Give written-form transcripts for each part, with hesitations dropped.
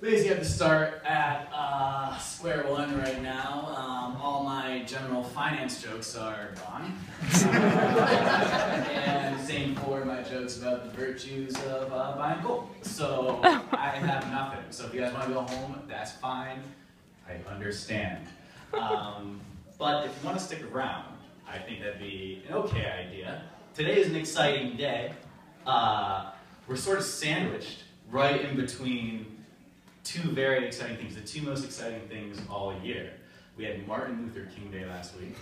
Basically, have to start at square one right now. All my general finance jokes are gone. And same for my jokes about the virtues of buying gold. So I have nothing. So if you guys want to go home, that's fine. I understand. But if you want to stick around, I think that'd be an okay idea. Today is an exciting day. We're sort of sandwiched right in between two very exciting things, the two most exciting things all year. We had Martin Luther King Day last week,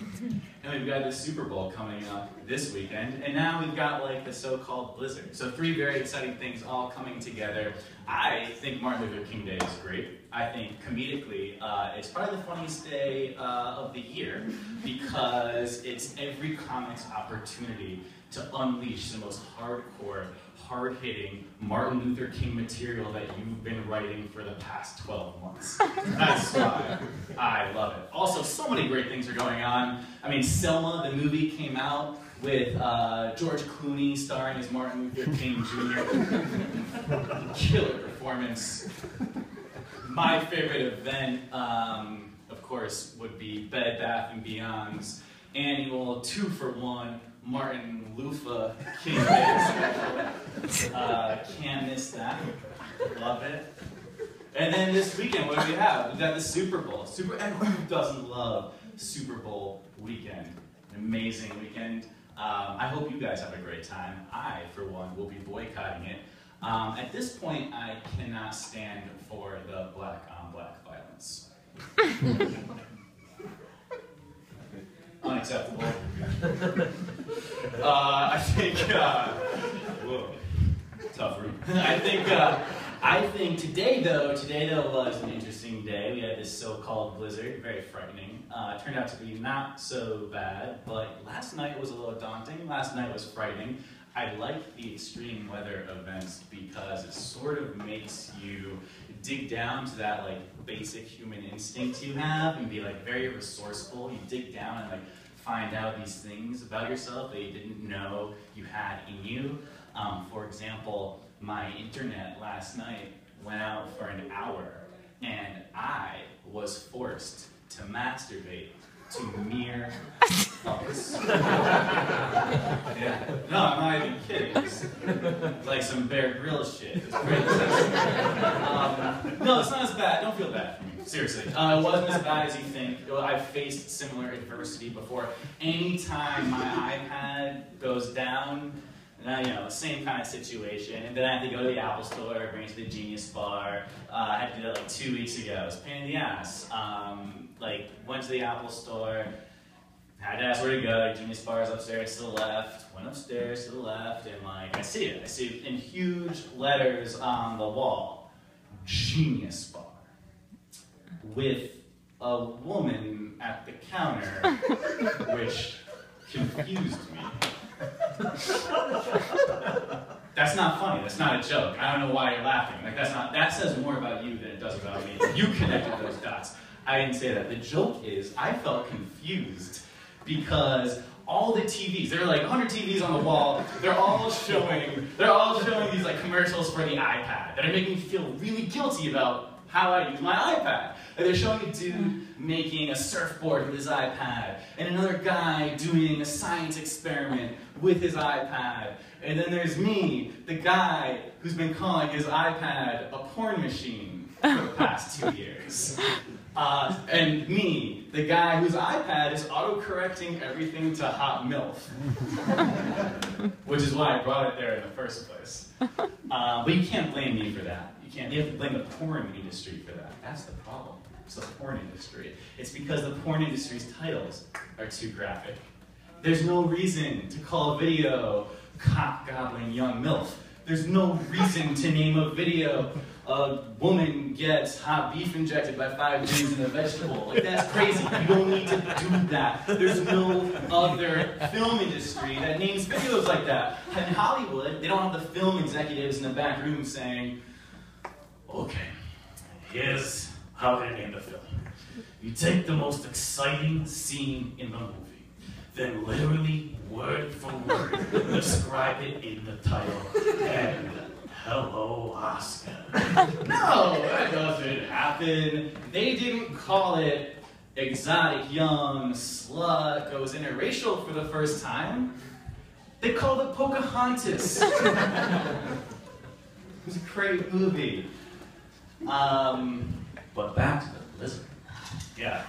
and we've got the Super Bowl coming up this weekend, and now we've got like the so-called blizzard. So three very exciting things all coming together. I think Martin Luther King Day is great. I think comedically, it's probably the funniest day of the year because it's every comic's opportunity to unleash the most hardcore, hard-hitting Martin Luther King material that you've been writing for the past 12 months. That's why I love it. Also, so many great things are going on. I mean, Selma, the movie, came out with George Clooney starring as Martin Luther King Jr. Killer performance. My favorite event, of course, would be Bed Bath & Beyond's annual 2-for-1 Martin Luther King Day special. Can't miss that. Love it. And then this weekend, what do we have? We've got the Super Bowl. And who doesn't love Super Bowl weekend? An amazing weekend. I hope you guys have a great time. I, for one, will be boycotting it. At this point, I cannot stand for the black-on-black violence. Unacceptable. I think, whoa, tough room. I think today though was an interesting day. We had this so-called blizzard, very frightening. Turned out to be not so bad, but last night was a little daunting. Last night was frightening. I like the extreme weather events because it sort of makes you dig down to that like basic human instinct you have and be like very resourceful. You dig down and like find out these things about yourself that you didn't know you had in you. For example, my internet last night went out for an hour and I was forced to masturbate to mere fucks. Yeah. No, I'm not even kidding. It's like some Bear Grylls shit. It's pretty no, it's not as bad. Don't feel bad for me. Seriously. It wasn't as bad as you think. I've faced similar adversity before. Anytime my iPad goes down, you know, same kind of situation. And then I had to go to the Apple Store, bring it to the Genius Bar. I had to do that like 2 weeks ago. It was a pain in the ass. Like, went to the Apple Store, had to ask where to go. Genius Bar is upstairs to the left. Went upstairs to the left, and like, I see it in huge letters on the wall. Genius Bar. With a woman at the counter, which confused me. That's not funny. That's not a joke. I don't know why you're laughing. Like that says more about you than it does about me. You connected those dots. I didn't say that. The joke is I felt confused because all the TVs, there are like 100 TVs on the wall. They're all showing these like commercials for the iPad that are making me feel really guilty about how I use my iPad. And they're showing a dude making a surfboard with his iPad, and another guy doing a science experiment with his iPad. And then there's me, the guy who's been calling his iPad a porn machine for the past 2 years. And me, the guy whose iPad is auto-correcting everything to hot MILF. Which is why I brought it there in the first place. But you can't blame me for that. You have to blame the porn industry for that. That's the problem. It's the porn industry. It's because the porn industry's titles are too graphic. There's no reason to call a video cock-gobbling young MILF. There's no reason to name a video a woman gets hot beef injected by 5 Gs in a vegetable. Like, that's crazy. You don't need to do that. There's no other film industry that names videos like that. In Hollywood, they don't have the film executives in the back room saying, okay, here's how to name the film. You take the most exciting scene in the movie, then literally, word for word, describe it in the title, and hello, Oscar. No, that doesn't happen. They didn't call it exotic young slut goes interracial for the first time. They called it Pocahontas. It was a great movie. But back to the blizzard. Yeah.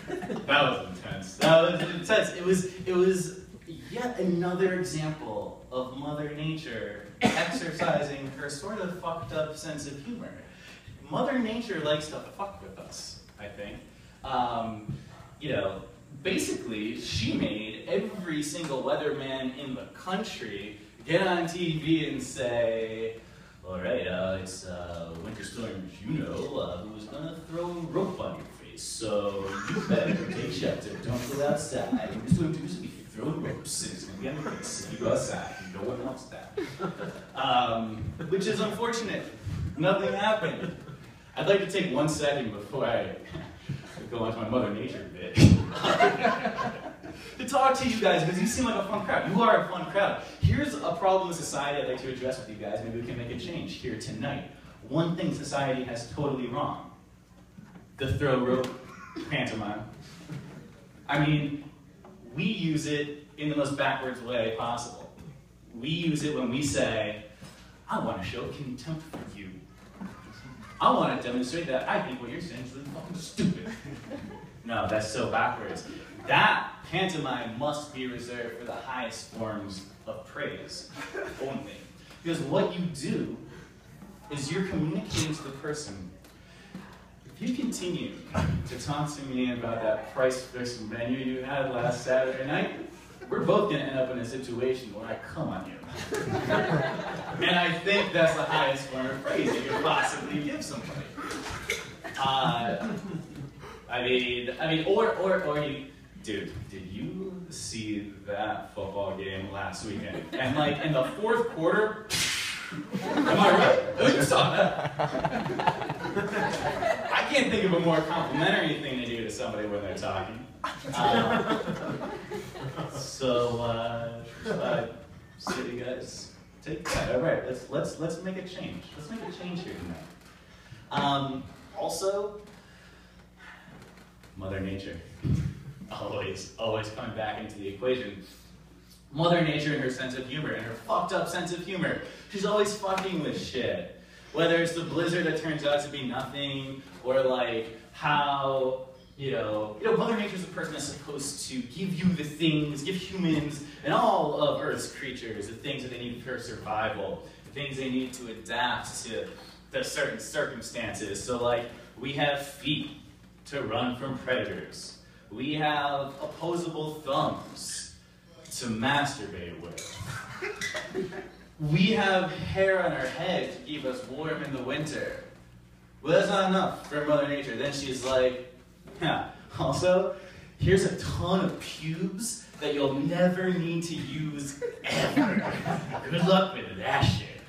That was intense. That was intense. It was yet another example of Mother Nature exercising her sort of fucked up sense of humor. Mother Nature likes to fuck with us, I think. You know, basically, she made every single weatherman in the country get on TV and say, all right, it's Winter Storm Juno who's gonna throw a rope on your face, so you better take shelter, don't go outside. Winter Storm Juno's gonna be throwing ropes, and it's gonna be on your face if you go outside, and no one wants that. Which is unfortunate. Nothing happened. I'd like to take 1 second before I go on to my Mother Nature bit. To talk to you guys, because you seem like a fun crowd. You are a fun crowd. Here's a problem in society I'd like to address with you guys. Maybe we can make a change here tonight. One thing society has totally wrong. The throw rope pantomime. I mean, we use it in the most backwards way possible. We use it when we say, I want to show contempt for you. I want to demonstrate that I think what you're saying is really fucking stupid. No, that's so backwards. That pantomime must be reserved for the highest forms of praise only. Because what you do is you're communicating to the person. If you continue to talk to me about that price-fixed menu you had last Saturday night, we're both going to end up in a situation where I come on you. And I think that's the highest form of praise you could possibly give somebody. Or you, dude, did you see that football game last weekend? And like in the fourth quarter, am I right? Oh, you saw that. I can't think of a more complimentary thing to do to somebody when they're talking. So you guys take that. All right, let's make a change. Let's make a change here tonight. Also, Mother Nature, always coming back into the equation. Mother Nature and her sense of humor, and her fucked up sense of humor. She's always fucking with shit. Whether it's the blizzard that turns out to be nothing, or like how, you know, Mother Nature's a person that's supposed to give you the things, give humans and all of Earth's creatures the things that they need for survival, the things they need to adapt to certain circumstances. So like, we have feet to run from predators. We have opposable thumbs to masturbate with. We have hair on our head to keep us warm in the winter. Well, that's not enough for Mother Nature. Then she's like, yeah, also, here's a ton of pubes that you'll never need to use ever. Good luck with that shit.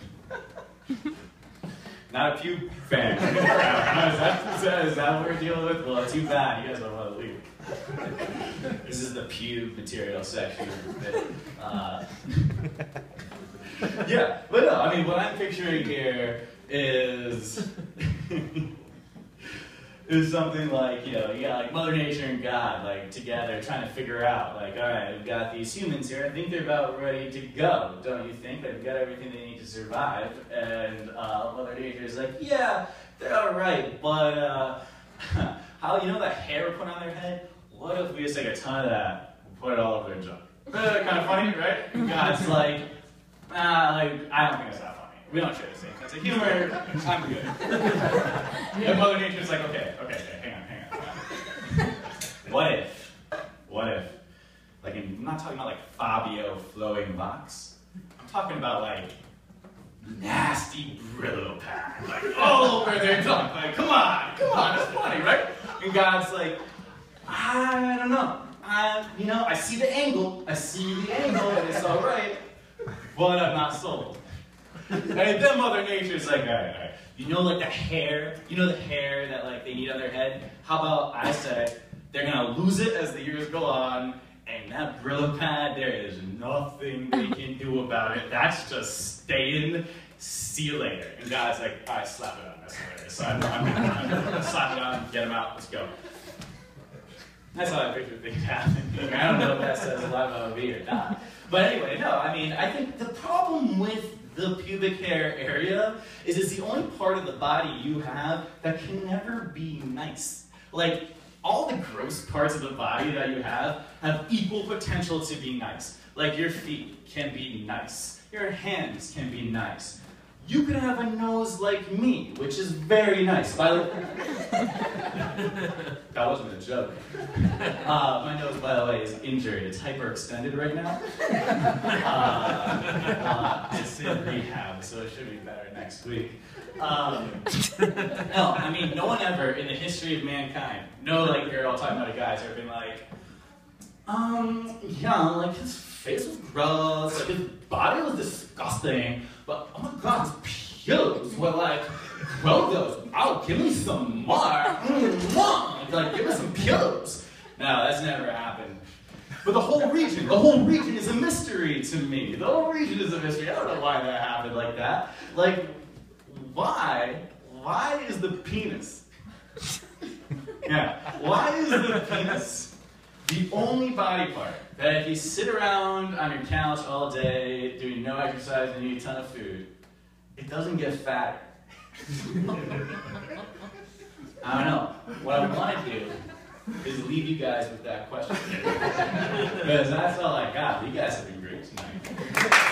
Not a pube fan. Is that what we're dealing with? Well, too bad. You guys don't want to leave. This is the pube material section. Yeah, but no, I mean, what I'm picturing here is something like, you got like Mother Nature and God, like, together trying to figure out, like, all right, we've got these humans here, I think they're about ready to go, don't you think? They've got everything they need to survive, and Mother Nature is like, yeah, they're all right, but how, that hair we put on their head? What if we just take a ton of that and put it all over their junk? Kind of funny, right? And God's like, I don't think that's that funny. We don't share the same sense of humor. I'm good. And Mother Nature's like, okay, hang on. What if, like, I'm not talking about like Fabio flowing locks. I'm talking about like nasty Brillo pad, like all over their junk. Like, come on, it's funny, right? And God's like, I don't know. I see the angle, and it's all right, but I'm not sold. And then Mother Nature's like, all right. Like the hair, the hair that like they need on their head? How about I say they're gonna lose it as the years go on, and that Brillo pad, there is nothing they can do about it. That's just staying. See you later. And God's like, all right, slap it on. That's hilarious. So I'm slap it on, get him out, let's go. That's how I picture things happening. I don't know if that says a lot about me or not. But anyway, no, I mean, I think the problem with the pubic hair area is it's the only part of the body you have that can never be nice. Like, all the gross parts of the body that you have equal potential to be nice. Like, your feet can be nice. Your hands can be nice. You could have a nose like me, which is very nice. By the way, that wasn't a joke. My nose, by the way, is injured. It's hyperextended right now. It's in rehab, so it should be better next week. No, I mean, no one ever in the history of mankind, no, like, you're all talking about a guy's ever been like, yeah, like, his face was gross, like, his body was disgusting, but, oh my god, his pubes were like, grow those out, give me some more, like, give me some pubes. No, that's never happened. But the whole region is a mystery to me. The whole region is a mystery. I don't know why that happened like that. Like, why is the penis, yeah, why is the penis the only body part that if you sit around on your couch all day, doing no exercise and eat a ton of food, it doesn't get fatter? I don't know. What I want to do is leave you guys with that question. Because that's all I got. You guys have been great tonight.